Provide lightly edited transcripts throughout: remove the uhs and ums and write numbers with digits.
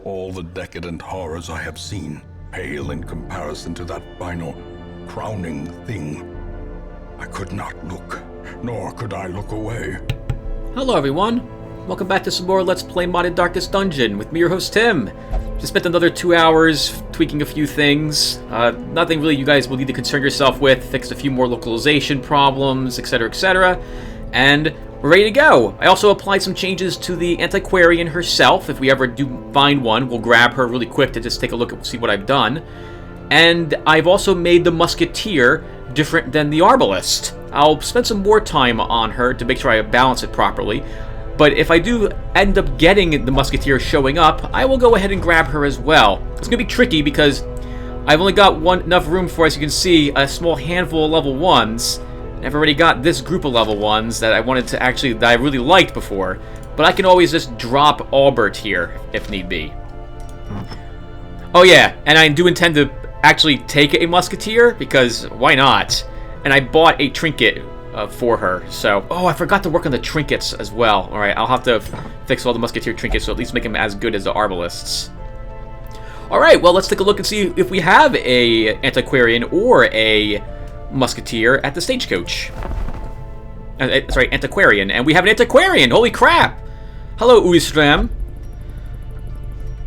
All the decadent horrors I have seen pale in comparison to that final, crowning thing. I could not look, nor could I look away. Hello everyone, welcome back to some more Let's Play Modded Darkest Dungeon with me, your host Tim. Just spent another 2 hours tweaking a few things. Nothing really you guys will need to concern yourself with. Fixed a few more localization problems, etc, and we're ready to go. I also applied some changes to the Antiquarian herself. If we ever do find one, we'll grab her really quick to just take a look and see what I've done. And I've also made the Musketeer different than the Arbalist. I'll spend some more time on her to make sure I balance it properly. But if I do end up getting the Musketeer showing up, I will go ahead and grab her as well. It's going to be tricky because I've only got enough room for, as you can see, a small handful of level 1s. I've already got this group of level 1s that I wanted to actually, that I really liked before. But I can always just drop Albert here, if need be. Oh yeah, and I do intend to actually take a Musketeer, because why not? And I bought a trinket for her, so... Oh, I forgot to work on the trinkets as well. Alright, I'll have to fix all the Musketeer trinkets, so at least make them as good as the Arbalists. Alright, well, let's take a look and see if we have a Antiquarian or a Musketeer at the stagecoach. Sorry, Antiquarian. And we have an Antiquarian! Holy crap! Hello, Uistram.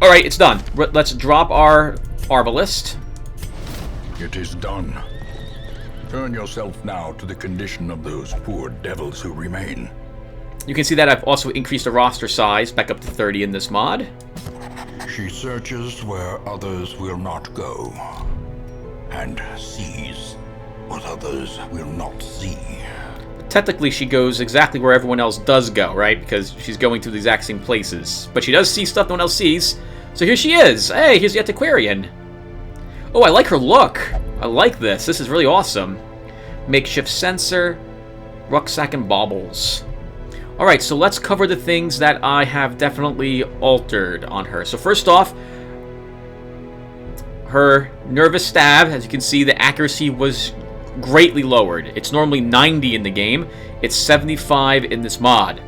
Alright, it's done. Let's drop our Arbalist. It is done. Turn yourself now to the condition of those poor devils who remain. You can see that I've also increased the roster size back up to 30 in this mod. She searches where others will not go, and sees what others will not see. Technically, she goes exactly where everyone else does go, right? Because she's going to the exact same places. But she does see stuff no one else sees. So here she is. Hey, here's the Antiquarian. Oh, I like her look. I like this. This is really awesome. Makeshift sensor, rucksack, and baubles. Alright, so let's cover the things that I have definitely altered on her. So first off, her nervous stab, as you can see, the accuracy was greatly lowered. It's normally 90 in the game. It's 75 in this mod.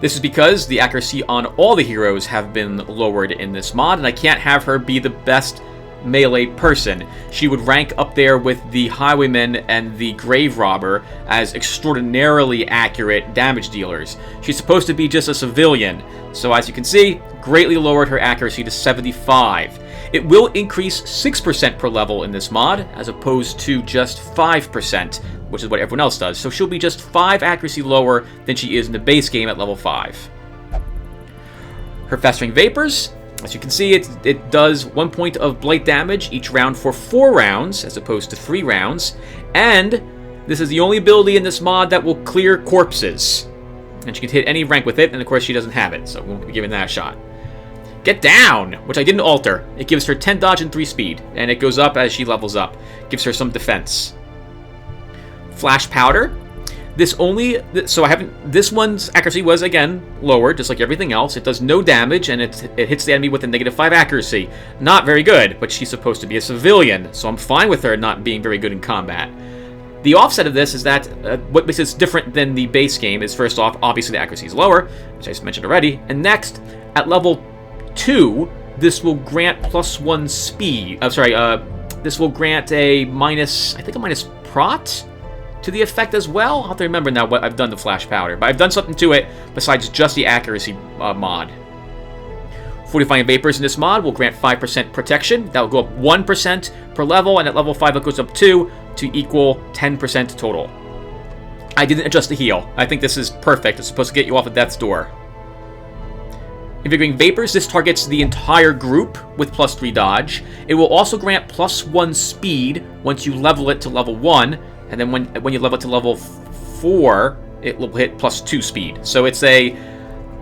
This is because the accuracy on all the heroes have been lowered in this mod, and I can't have her be the best melee person. She would rank up there with the Highwayman and the Grave Robber as extraordinarily accurate damage dealers. She's supposed to be just a civilian, so as you can see, greatly lowered her accuracy to 75. It will increase 6% per level in this mod, as opposed to just 5%, which is what everyone else does. So she'll be just 5 accuracy lower than she is in the base game at level 5. Her Festering Vapors, as you can see, it does 1 point of blight damage each round for 4 rounds, as opposed to 3 rounds. And this is the only ability in this mod that will clear corpses. And she can hit any rank with it, and of course she doesn't have it, so we won't be giving that a shot. Get Down, which I didn't alter. It gives her 10 dodge and 3 speed, and it goes up as she levels up. Gives her some defense. Flash Powder. This one's accuracy was, again, lowered, just like everything else. It does no damage, and it hits the enemy with a -5 accuracy. Not very good, but she's supposed to be a civilian, so I'm fine with her not being very good in combat. The offset of this is that what makes this different than the base game is, first off, obviously the accuracy is lower, which I just mentioned already, and next, at level 2, this will grant +1 speed. This will grant a minus prot to the effect as well. I'll have to remember now what I've done to Flash Powder, but I've done something to it besides just the accuracy mod. Fortifying Vapors in this mod will grant 5% protection. That will go up 1% per level, and at level 5 it goes up 2 to equal 10% total. I didn't adjust the heal. I think this is perfect. It's supposed to get you off of death's door. Invigorating Vapors, this targets the entire group with +3 dodge. It will also grant +1 speed once you level it to level 1, and then when you level it to level 4, it will hit +2 speed. So it's a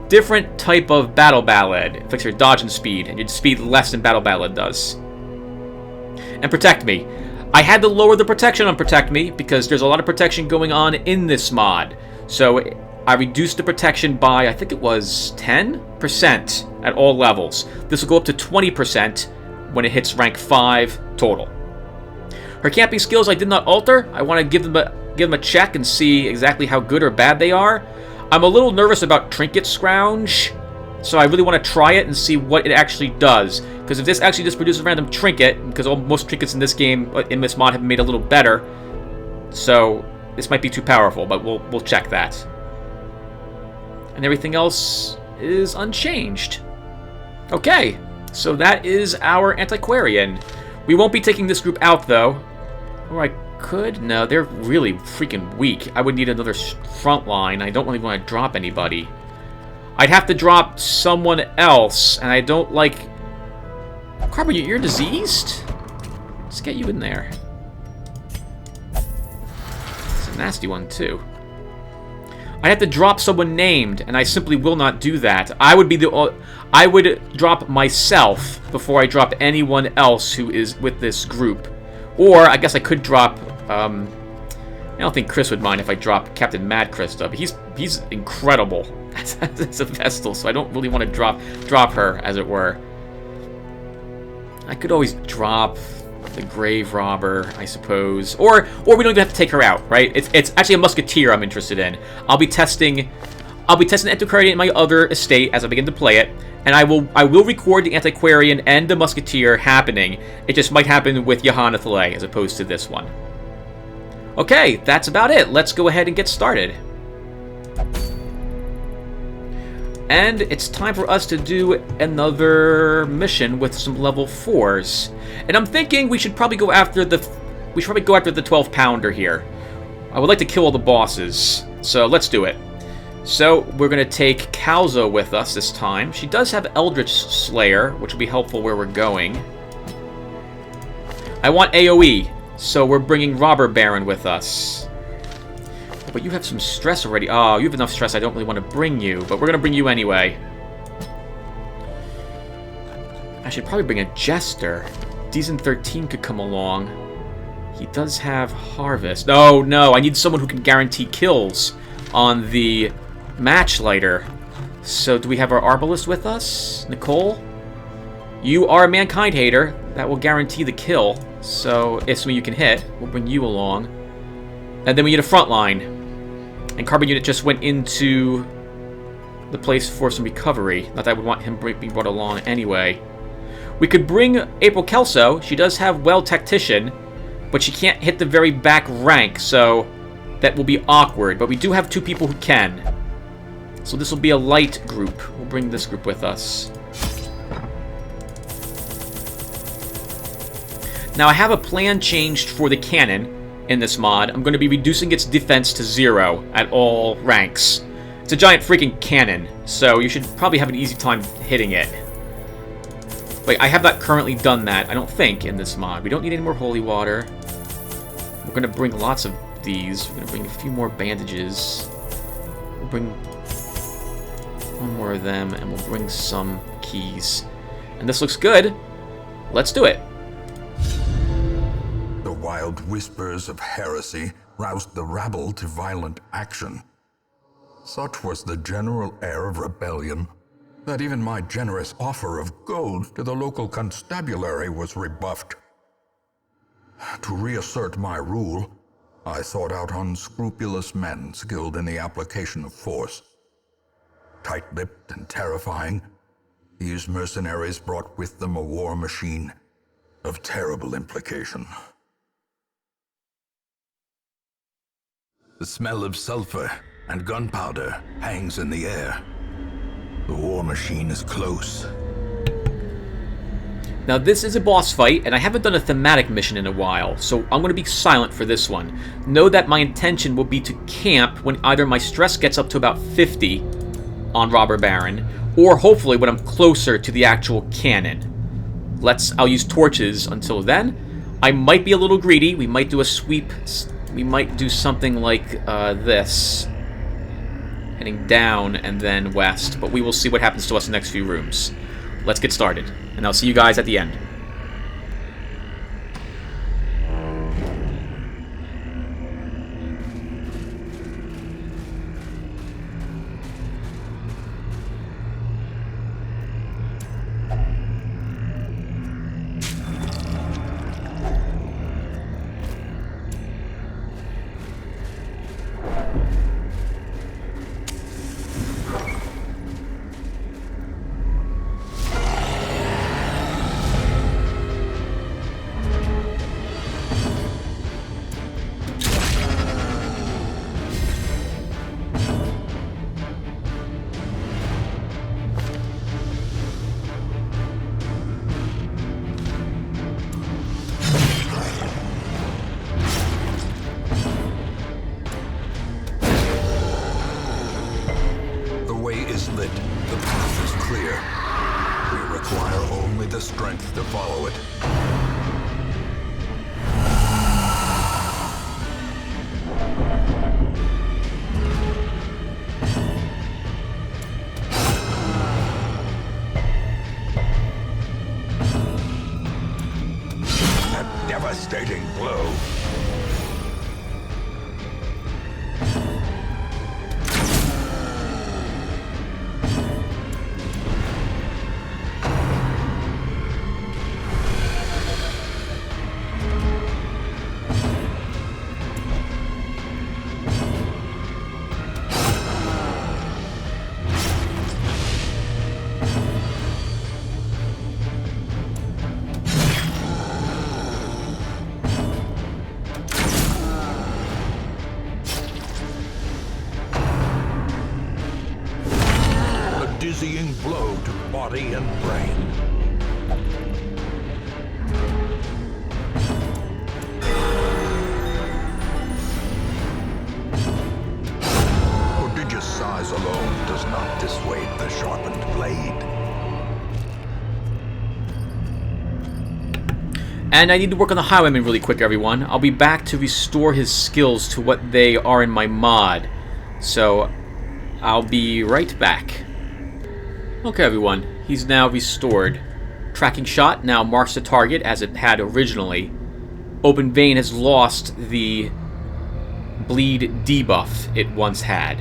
different type of Battle Ballad. It affects your dodge and speed, and your speed less than Battle Ballad does. And Protect Me. I had to lower the protection on Protect Me because there's a lot of protection going on in this mod. So I reduced the protection by, I think it was 10% at all levels. This will go up to 20% when it hits rank 5 total. Her camping skills I did not alter. I want to give them a check and see exactly how good or bad they are. I'm a little nervous about Trinket Scrounge, So I really want to try it and see what it actually does. Because if this actually just produces a random trinket, because most trinkets in this game, in this mod, have been made a little better, so this might be too powerful, but we'll check that. And everything else is unchanged. Okay, so that is our antiquarian. We won't be taking this group out, though. Or I could? No, they're really freaking weak. I would need another front line. I don't really want to drop anybody. I'd have to drop someone else, and I don't like... Carver, you're diseased? Let's get you in there. It's a nasty one, too. I'd have to drop someone named, and I simply will not do that. I would drop myself before I drop anyone else who is with this group. Or, I guess I could drop, I don't think Chris would mind if I drop Captain Mad Krista, but he's incredible as a Vestal, so I don't really want to drop her, as it were. I could always drop the Grave Robber, I suppose. Or we don't even have to take her out, right? It's actually a Musketeer I'm interested in. I'll be testing the Antiquarian in my other estate as I begin to play it, and I will record the Antiquarian and the Musketeer happening. It just might happen with Johanna Thalay as opposed to this one. Okay, that's about it. Let's go ahead and get started. And it's time for us to do another mission with some level 4s. And I'm thinking we should probably go after the 12-pounder here. I would like to kill all the bosses, so let's do it. So we're going to take Calzo with us this time. She does have Eldritch Slayer, which will be helpful where we're going. I want AoE, so we're bringing Robber Baron with us. But you have some stress already. Oh, you have enough stress I don't really want to bring you, but we're going to bring you anyway. I should probably bring a Jester. Season 13 could come along. He does have Harvest. No, I need someone who can guarantee kills on the Matchlighter. So do we have our Arbalist with us? Nicole? You are a Mankind Hater. That will guarantee the kill. So if something you can hit, we'll bring you along. And then we need a front line. And Carbon Unit just went into the place for some recovery. Not that I would want him being brought along anyway. We could bring April Kelso. She does have Well Tactician, but she can't hit the very back rank, so that will be awkward. But we do have 2 people who can. So this will be a light group. We'll bring this group with us. Now I have a plan changed for the cannon in this mod. I'm going to be reducing its defense to 0 at all ranks. It's a giant freaking cannon, so you should probably have an easy time hitting it. Wait, I have not currently done that, I don't think, in this mod. We don't need any more holy water. We're going to bring lots of these. We're going to bring a few more bandages. We'll bring one more of them, and we'll bring some keys. And this looks good. Let's do it. The wild whispers of heresy roused the rabble to violent action. Such was the general air of rebellion that even my generous offer of gold to the local constabulary was rebuffed. To reassert my rule, I sought out unscrupulous men skilled in the application of force. Tight-lipped and terrifying, these mercenaries brought with them a war machine of terrible implication. The smell of sulfur and gunpowder hangs in the air. The war machine is close. Now this is a boss fight, and I haven't done a thematic mission in a while, so I'm going to be silent for this one. Know that my intention will be to camp when either my stress gets up to about 50 on Robber Baron, or hopefully when I'm closer to the actual cannon. I'll use torches until then. I might be a little greedy. We might do a sweep. We might do something like this. Heading down and then west, but we will see what happens to us in the next few rooms. Let's get started, and I'll see you guys at the end. is lit. The path is clear. We require only the strength to follow it. A devastating blow. Dizzying blow to body and brain. Prodigious size alone does not dissuade the sharpened blade. And I need to work on the Highwayman really quick, everyone. I'll be back to restore his skills to what they are in my mod. So, I'll be right back. Okay, everyone, he's now restored. Tracking shot now marks the target as it had originally. Open vein has lost the bleed debuff it once had.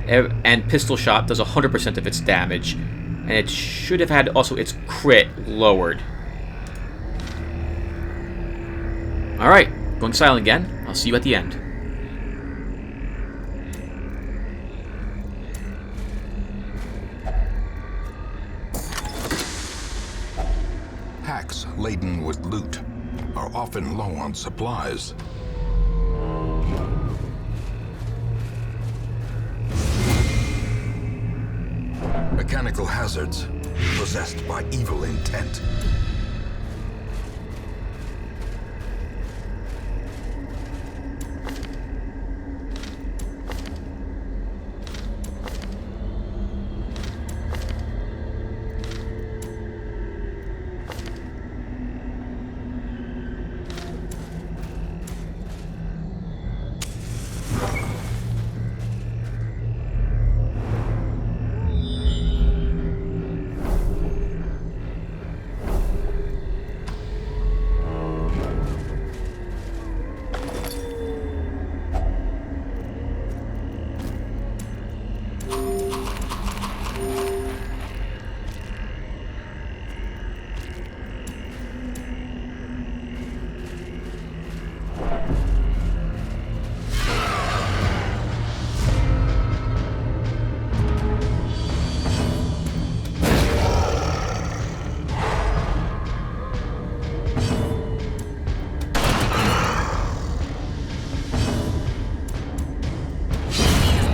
And pistol shot does 100% of its damage. And it should have had also its crit lowered. Alright, going silent again. I'll see you at the end. Hacks laden with loot are often low on supplies. Mechanical hazards possessed by evil intent.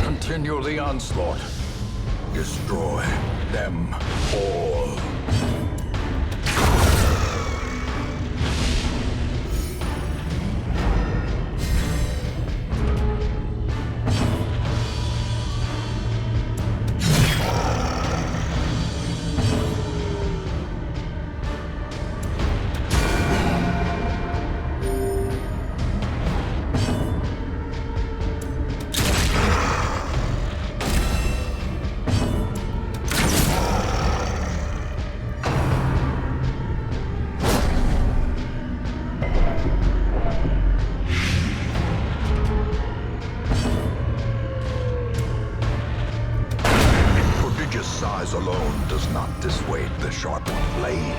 Continue the onslaught. Destroy them all. Size alone does not dissuade the sharpened blade.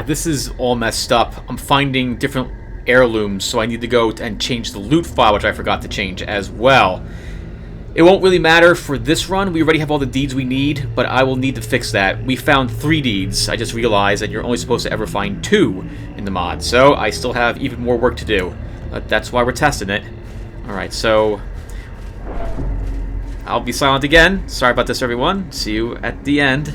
This is all messed up. I'm finding different heirlooms, so I need to go and change the loot file, which I forgot to change as well. It won't really matter for this run. We already have all the deeds we need, but I will need to fix that. We found 3 deeds. I just realized that you're only supposed to ever find 2 in the mod, so I still have even more work to do. But that's why we're testing it. Alright, so I'll be silent again. Sorry about this, everyone. See you at the end.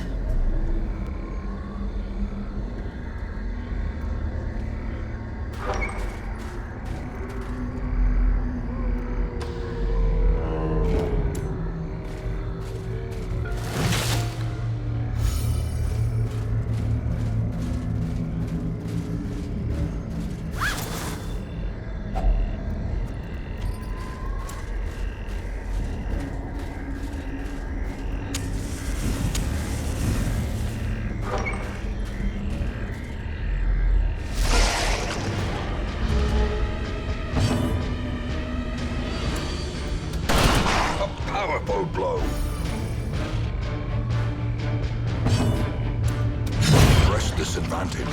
disadvantage.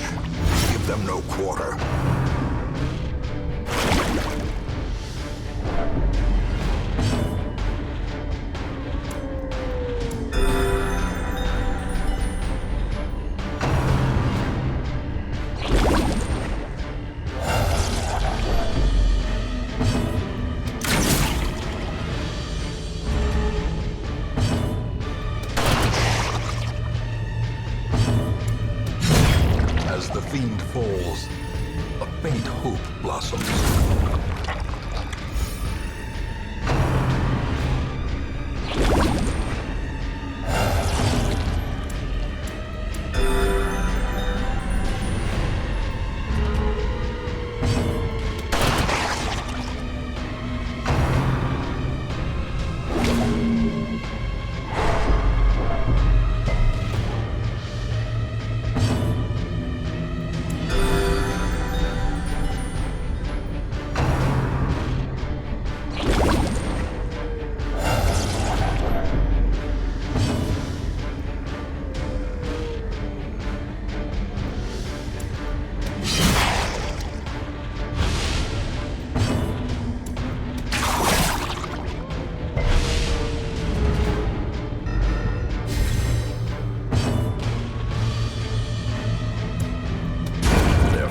Give them no quarter. As the fiend falls, a faint hope blossoms.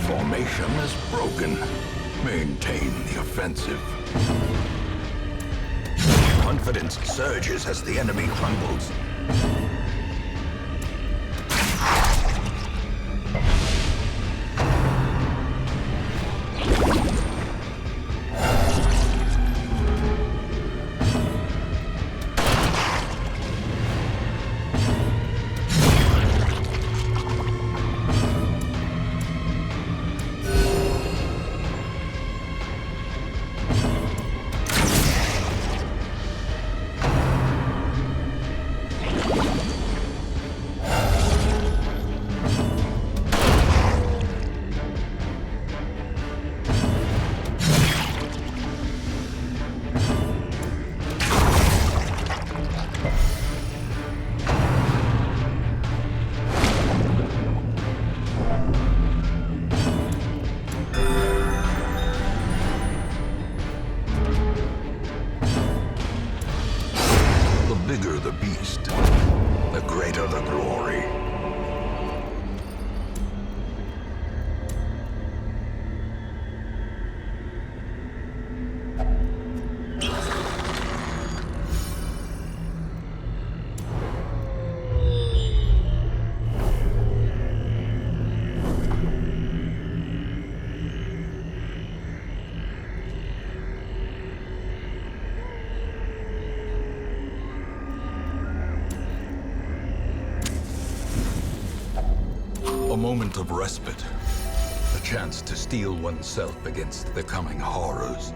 Formation is broken. Maintain the offensive. Confidence surges as the enemy crumbles. The bigger the beast, the greater the glory. A moment of respite. A chance to steel oneself against the coming horrors.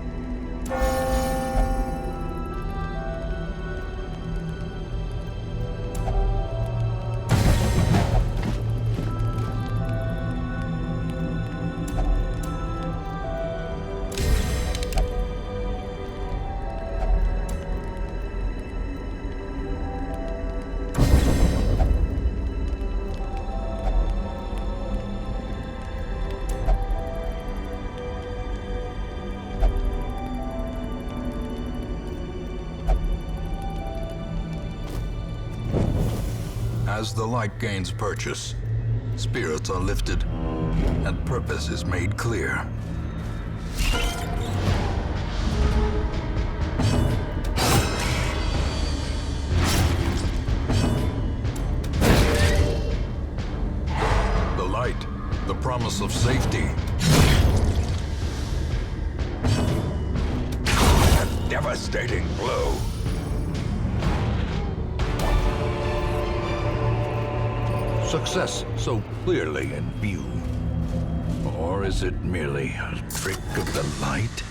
As the light gains purchase, spirits are lifted, and purpose is made clear. The light, the promise of safety. A devastating blow. Success so clearly in view. Or is it merely a trick of the light?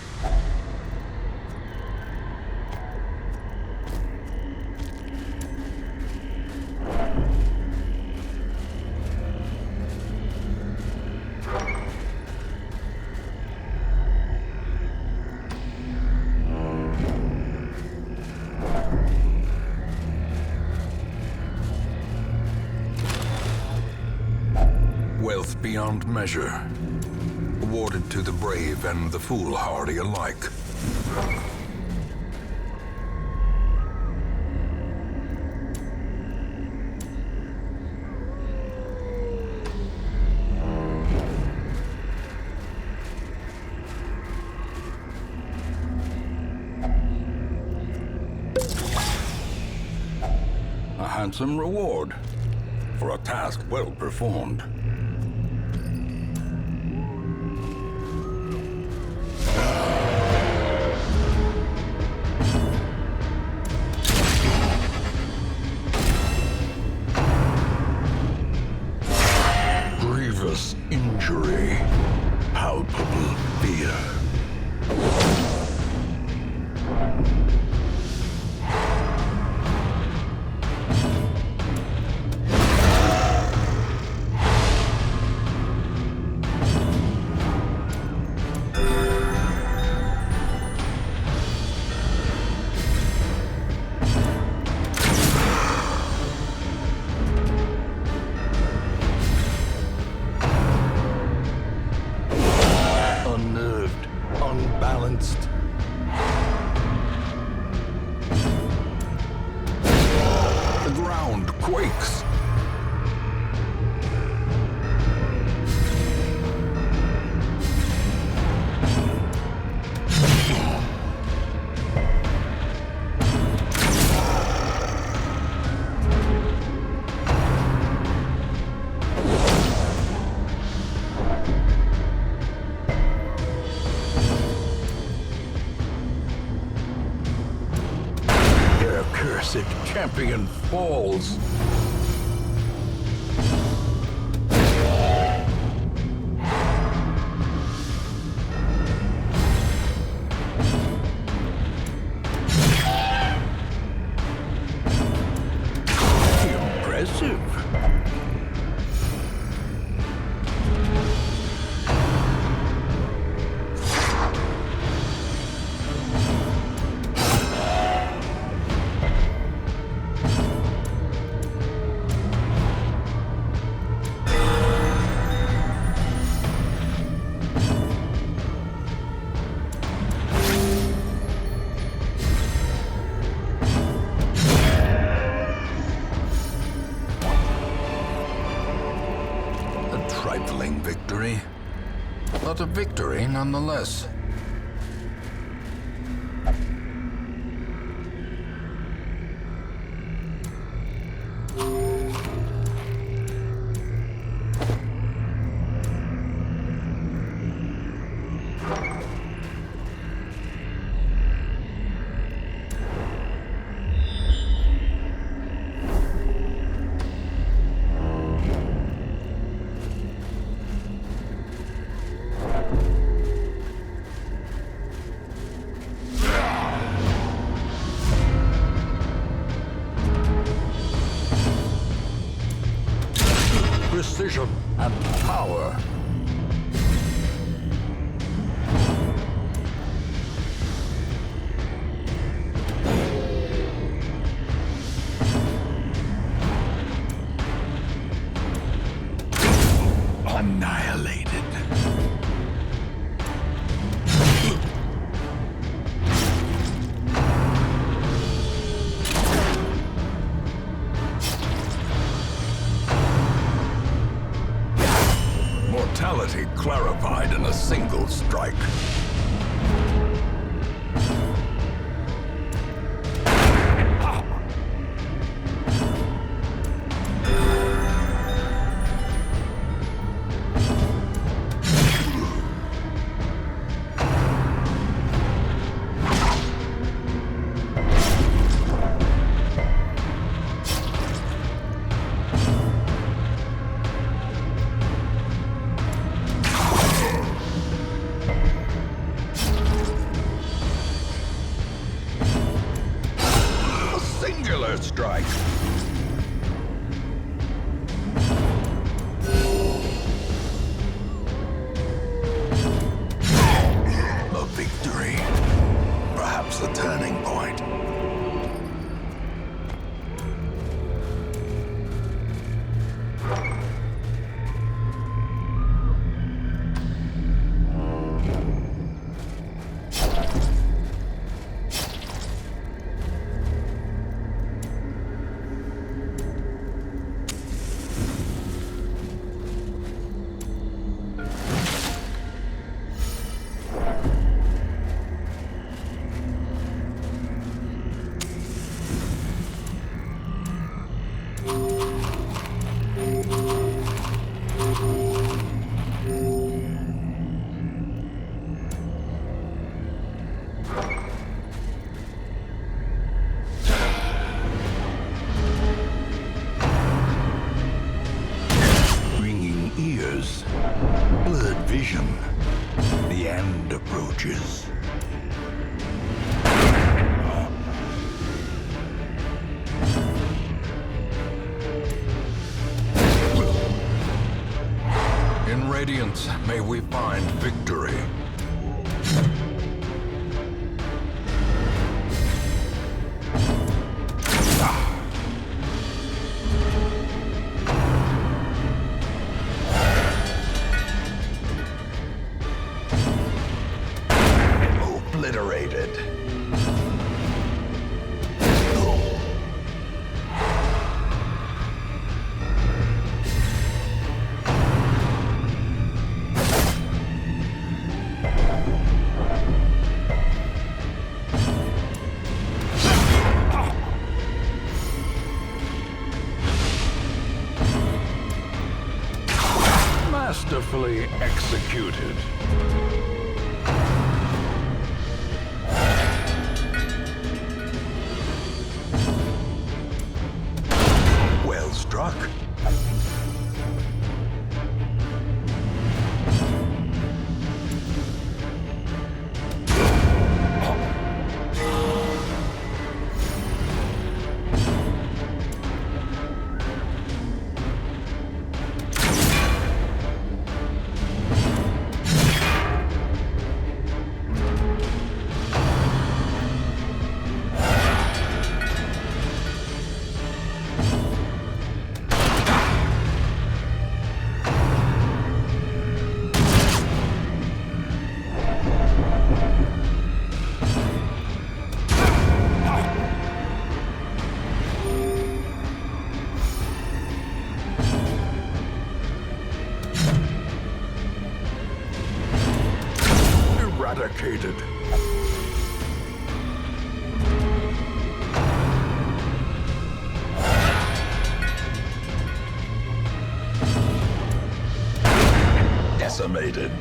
wealth beyond measure, awarded to the brave and the foolhardy alike. A handsome reward for a task well performed. Grievous injury, palpable fear. Unnerved, unbalanced. The ground quakes. Their accursed champion falls. Impressive. A trifling victory, but a victory nonetheless. Precision and power. Annihilated. Mortality clarified in a single strike. vision. The end approaches. In Radiance, may we find victory. Obliterated. Masterfully executed. Well struck. Eradicated. Decimated.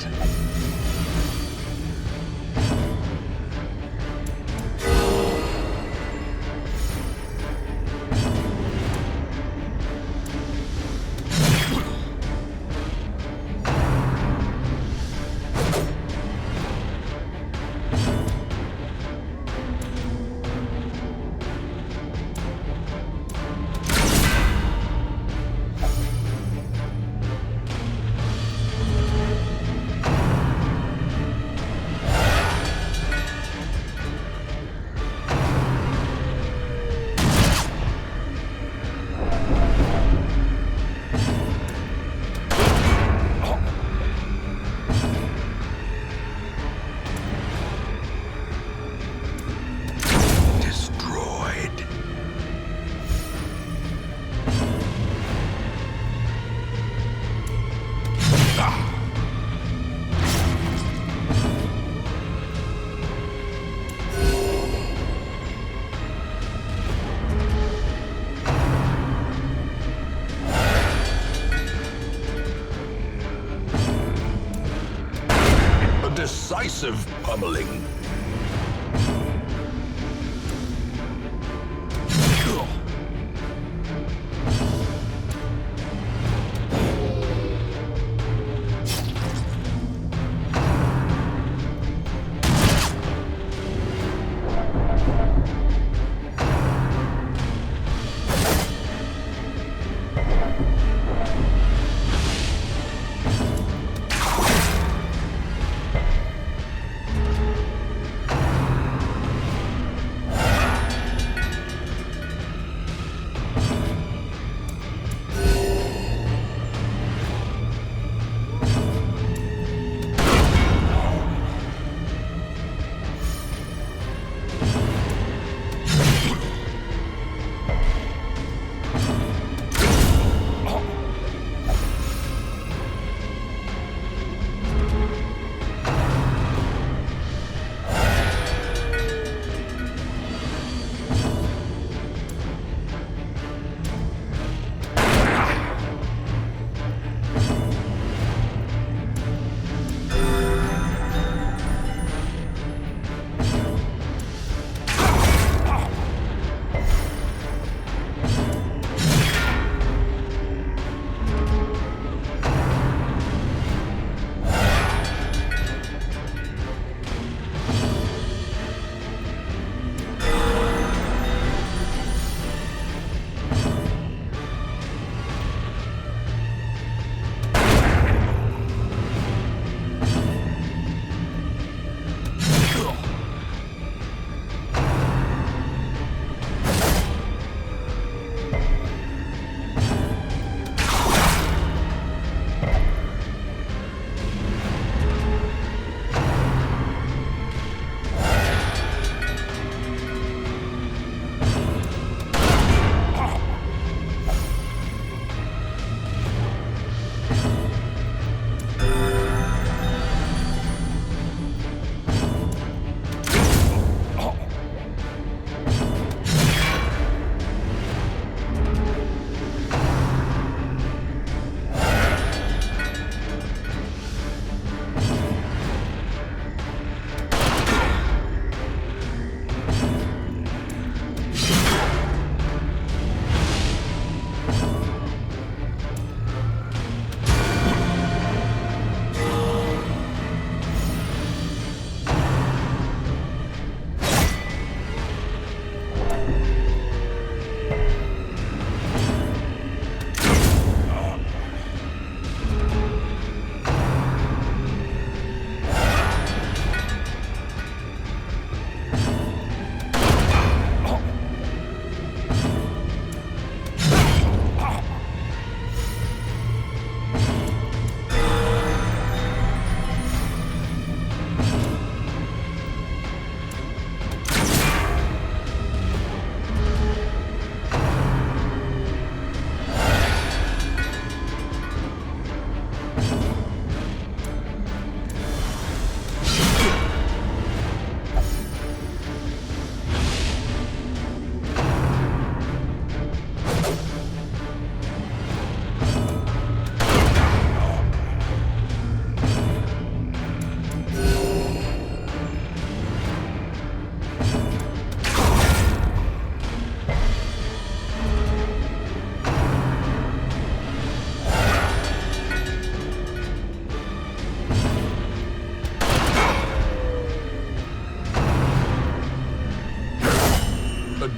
Decisive pummeling.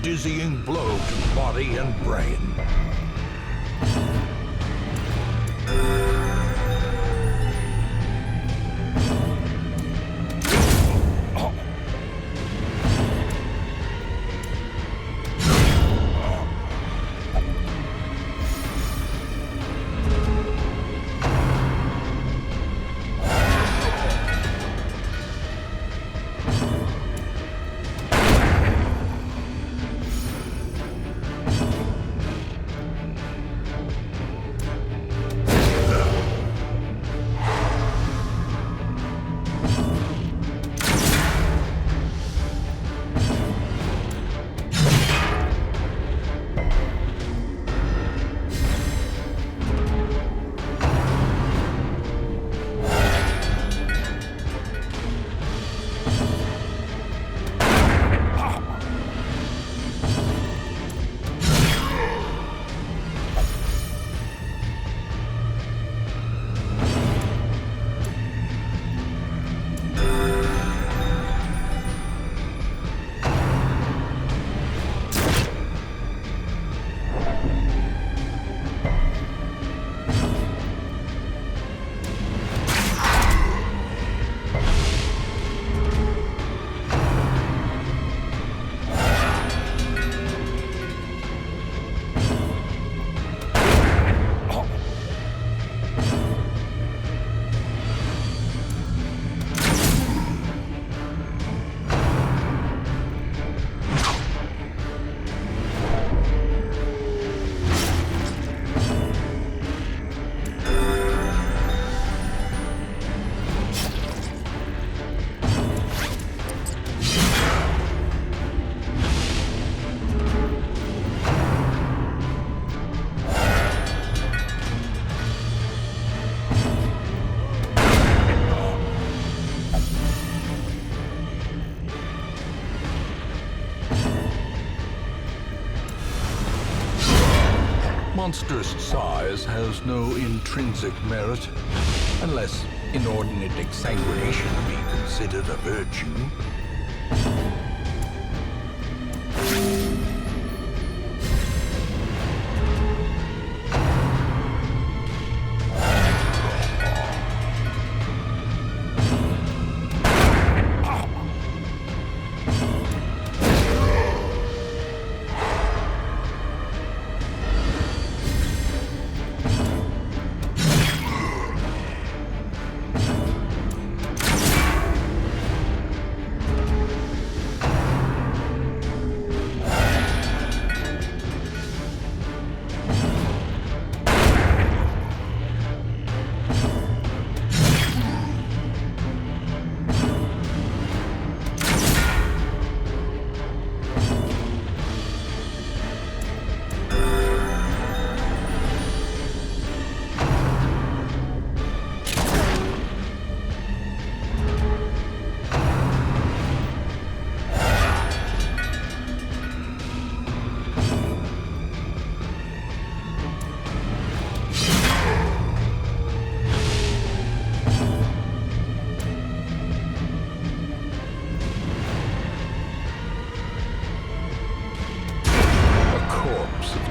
dizzying blow to body and brain. Monstrous size has no intrinsic merit, unless inordinate exsanguination be considered a virtue.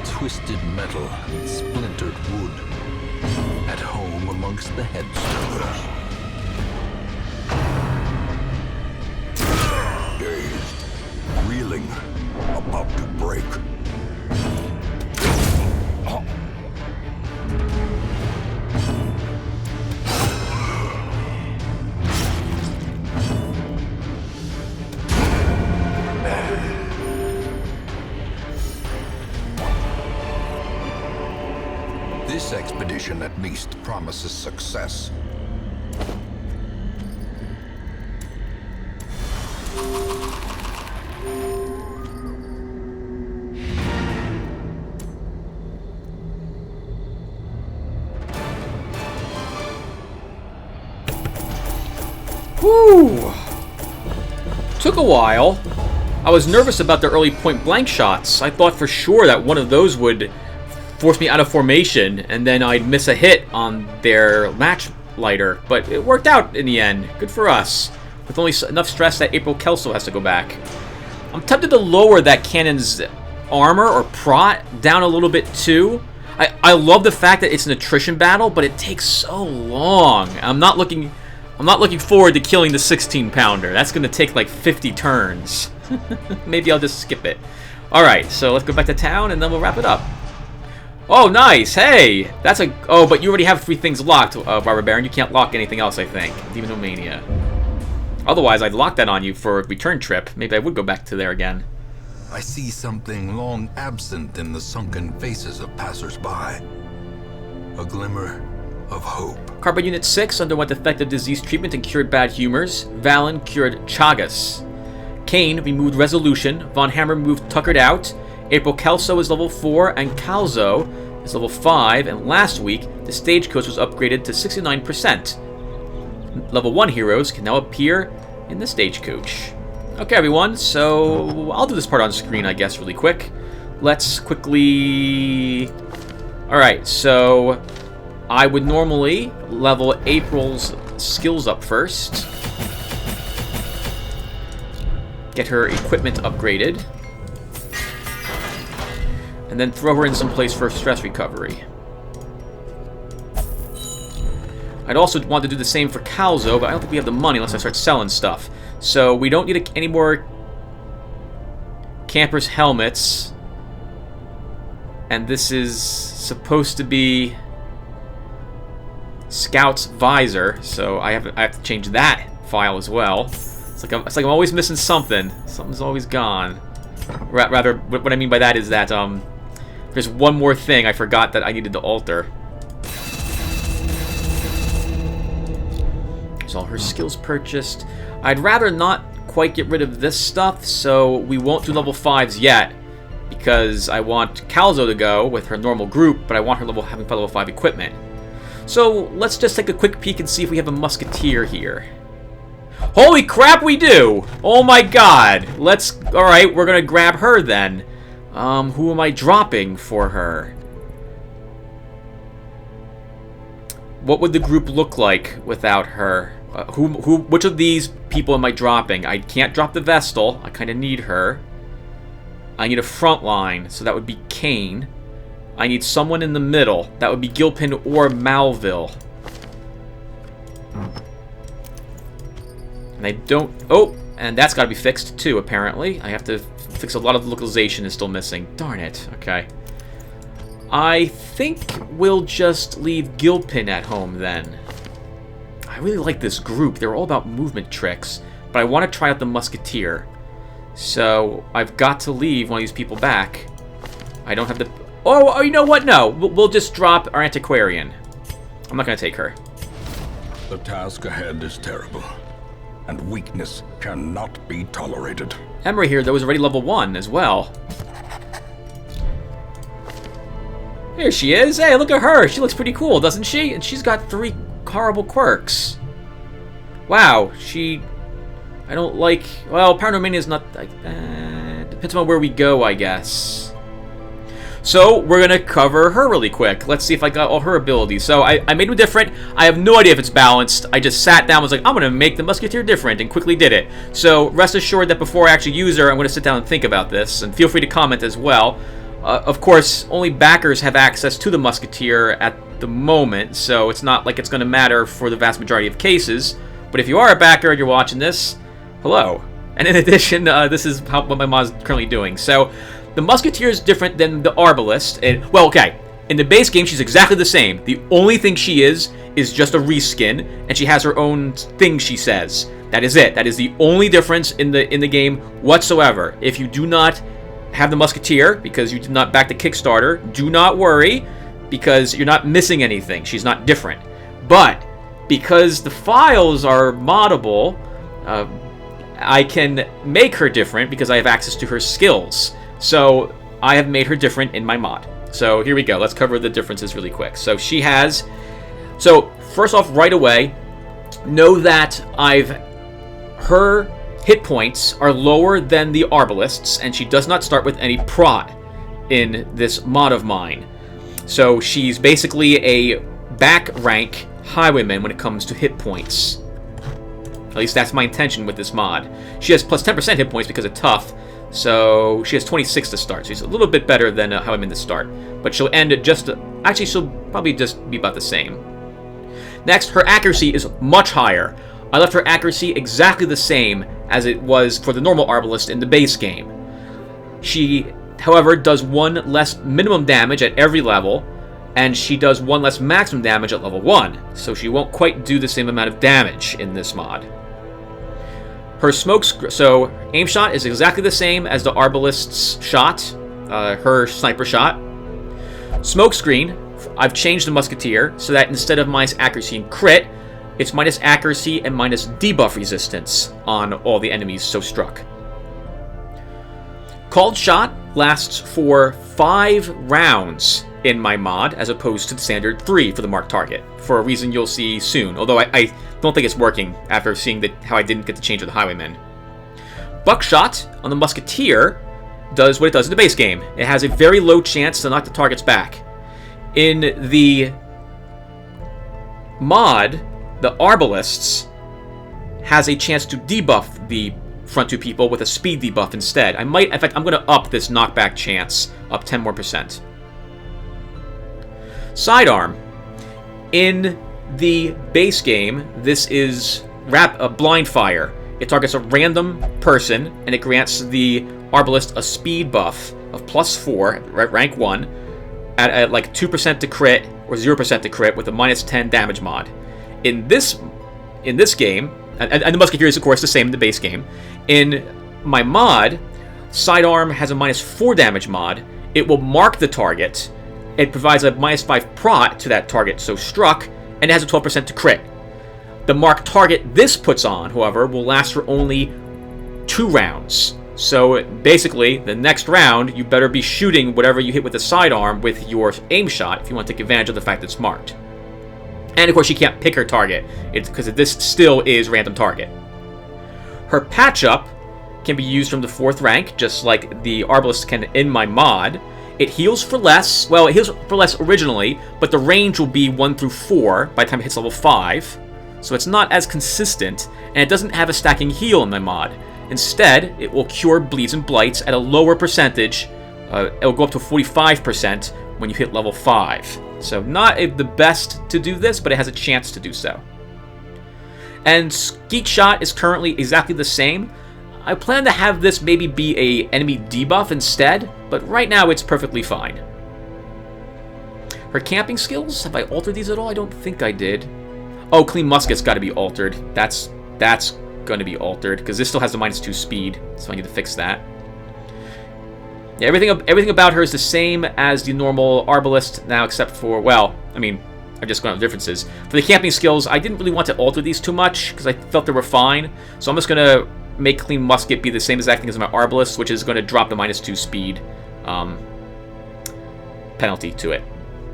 Twisted metal and splintered wood, at home amongst the headstones. Dazed, reeling, about to break. This expedition at least promises success. Whew! Took a while. I was nervous about the early point-blank shots. I thought for sure that one of those would force me out of formation, and then I'd miss a hit on their match lighter. But it worked out in the end. Good for us. With only enough stress that April Kelso has to go back. I'm tempted to lower that cannon's armor or prot down a little bit too. I love the fact that it's an attrition battle, but it takes so long. I'm not looking forward to killing the 16-pounder. That's going to take like 50 turns. Maybe I'll just skip it. Alright, so let's go back to town and then we'll wrap it up. Oh, nice! Hey! That's a... Oh, but you already have 3 things locked, Barber Baron. You can't lock anything else, I think. Demonomania. Otherwise, I'd lock that on you for a return trip. Maybe I would go back to there again. I see something long absent in the sunken faces of passers-by. A glimmer of hope. Carbon Unit 6 underwent effective disease treatment and cured bad humors. Valen cured Chagas. Kane removed Resolution. Von Hammer moved Tuckered Out. April Kelso is level 4 and Calzo is level 5. And last week, the Stagecoach was upgraded to 69%. Level 1 heroes can now appear in the Stagecoach. Okay, everyone, so I'll do this part on screen, I guess, really quick. Let's quickly... Alright, so I would normally level April's skills up first. Get her equipment upgraded. And then throw her in some place for stress recovery. I'd also want to do the same for Calzo, but I don't think we have the money unless I start selling stuff. So we don't need any more campers' helmets. And this is supposed to be Scout's visor, so I have to change that file as well. It's like I'm always missing something. Something's always gone. Rather, what I mean by that is that there's one more thing I forgot that I needed to alter. There's all her skills purchased. I'd rather not quite get rid of this stuff, so we won't do level 5s yet, because I want Calzo to go with her normal group, but I want her having level 5 equipment. So let's just take a quick peek and see if we have a musketeer here. Holy crap, we do! Oh my god! Alright, we're gonna grab her then. Who am I dropping for her? What would the group look like without her? Which of these people am I dropping? I can't drop the Vestal. I kind of need her. I need a front line, so that would be Kane. I need someone in the middle. That would be Gilpin or Malville. And I don't... Oh, and that's got to be fixed too, apparently. I have to fix a lot of the localization is still missing. Darn it. Okay. I think we'll just leave Gilpin at home then. I really like this group. They're all about movement tricks. But I want to try out the Musketeer. So I've got to leave one of these people back. I don't have the... Oh, you know what? No. We'll just drop our Antiquarian. I'm not going to take her. The task ahead is terrible. And weakness cannot be tolerated. Emery here, though, is already level 1 as well. Here she is. Hey, look at her. She looks pretty cool, doesn't she? And she's got 3 horrible quirks. Wow, I don't like... Well, Paranormania is not... depends on where we go, I guess. So, we're going to cover her really quick. Let's see if I got all her abilities. So, I made them different. I have no idea if it's balanced. I just sat down and was like, I'm going to make the Musketeer different, and quickly did it. So, rest assured that before I actually use her, I'm going to sit down and think about this. And feel free to comment as well. Of course, only backers have access to the Musketeer at the moment, so it's not like it's going to matter for the vast majority of cases. But if you are a backer and you're watching this, hello. And in addition, this is what my mod is currently doing. So, the Musketeer is different than the Arbalist. Well, okay, in the base game, she's exactly the same. The only thing she is just a reskin, and she has her own thing she says. That is it. That is the only difference in the game whatsoever. If you do not have the Musketeer, because you did not back the Kickstarter, do not worry, because you're not missing anything. She's not different. But, because the files are moddable, I can make her different because I have access to her skills. So, I have made her different in my mod. So, here we go. Let's cover the differences really quick. So, she has... So, first off, right away, know that her hit points are lower than the Arbalist's, and she does not start with any prot in this mod of mine. So, she's basically a back rank highwayman when it comes to hit points. At least that's my intention with this mod. She has plus 10% hit points because of tough, So she has 26 to start. So she's a little bit better than how I'm in the start. But she'll end at just... actually, she'll probably just be about the same. Next, her accuracy is much higher. I left her accuracy exactly the same as it was for the normal Arbalist in the base game. She, however, does 1 less minimum damage at every level, and she does 1 less maximum damage at level 1, so she won't quite do the same amount of damage in this mod. Her so aim shot is exactly the same as the Arbalist's shot, her sniper shot. Smokescreen, I've changed the Musketeer so that instead of minus accuracy and crit, it's minus accuracy and minus debuff resistance on all the enemies so struck. Called Shot lasts for 5 rounds in my mod, as opposed to the standard 3 for the marked target, for a reason you'll see soon, although I don't think it's working after seeing how I didn't get the change of the Highwaymen. Buckshot on the Musketeer does what it does in the base game. It has a very low chance to knock the targets back. In the mod, the Arbalists has a chance to debuff the front 2 people with a speed debuff instead. In fact, I'm going to up this knockback chance up 10 more %. Sidearm. In the base game, this is blind fire. It targets a random person, and it grants the Arbalist a speed buff of +4 at rank 1 at like 2% to crit or 0% to crit with a -10 damage mod. In this game, and the Musketeer is of course the same in the base game. In my mod, Sidearm has a -4 damage mod. It will mark the target. It provides a -5 prot to that target so struck, and it has a 12% to crit. The marked target this puts on, however, will last for only 2 rounds. So basically, the next round, you better be shooting whatever you hit with the sidearm with your aim shot if you want to take advantage of the fact that it's marked. And of course, you can't pick her target, because this still is random target. Her patch-up can be used from the 4th rank, just like the Arbalist can in my mod. It heals for less. Well, it heals for less originally, but the range will be 1 through 4 by the time it hits level 5. So it's not as consistent, and it doesn't have a stacking heal in my mod. Instead, it will cure bleeds and blights at a lower percentage. It will go up to 45% when you hit level 5. So not the best to do this, but it has a chance to do so. And Skeet Shot is currently exactly the same. I plan to have this maybe be a enemy debuff instead, but right now it's perfectly fine. Her camping skills, have I altered these at all? I don't think I did. Oh, Clean Musket's got to be altered. That's going to be altered, because this still has the -2 speed, so I need to fix that. Yeah, everything about her is the same as the normal Arbalist now, except for, well, I mean, I'm just going on differences. For the camping skills, I didn't really want to alter these too much, because I felt they were fine, so I'm just going to make Clean Musket be the same exact thing as my Arbalist, which is going to drop the -2 speed penalty to it.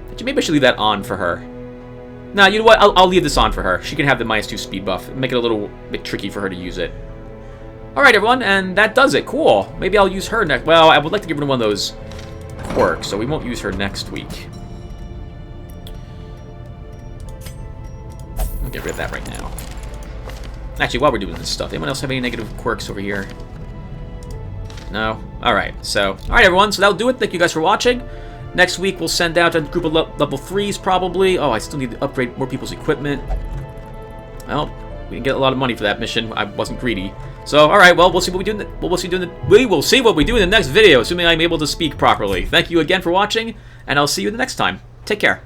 Actually, maybe I should leave that on for her. No, you know what? I'll leave this on for her. She can have the -2 speed buff. Make it a little bit tricky for her to use it. Alright, everyone, and that does it. Cool. Maybe I'll use her next. Well, I would like to give her one of those quirks, so we won't use her next week. I'll get rid of that right now. Actually, while we're doing this stuff, anyone else have any negative quirks over here? No? Alright, so... Alright, everyone, so that'll do it. Thank you guys for watching. Next week, we'll send out a group of level 3s, probably. Oh, I still need to upgrade more people's equipment. Well, we can get a lot of money for that mission. I wasn't greedy. So, alright, well, we'll see what we do we will see what we do in the next video, assuming I'm able to speak properly. Thank you again for watching, and I'll see you the next time. Take care.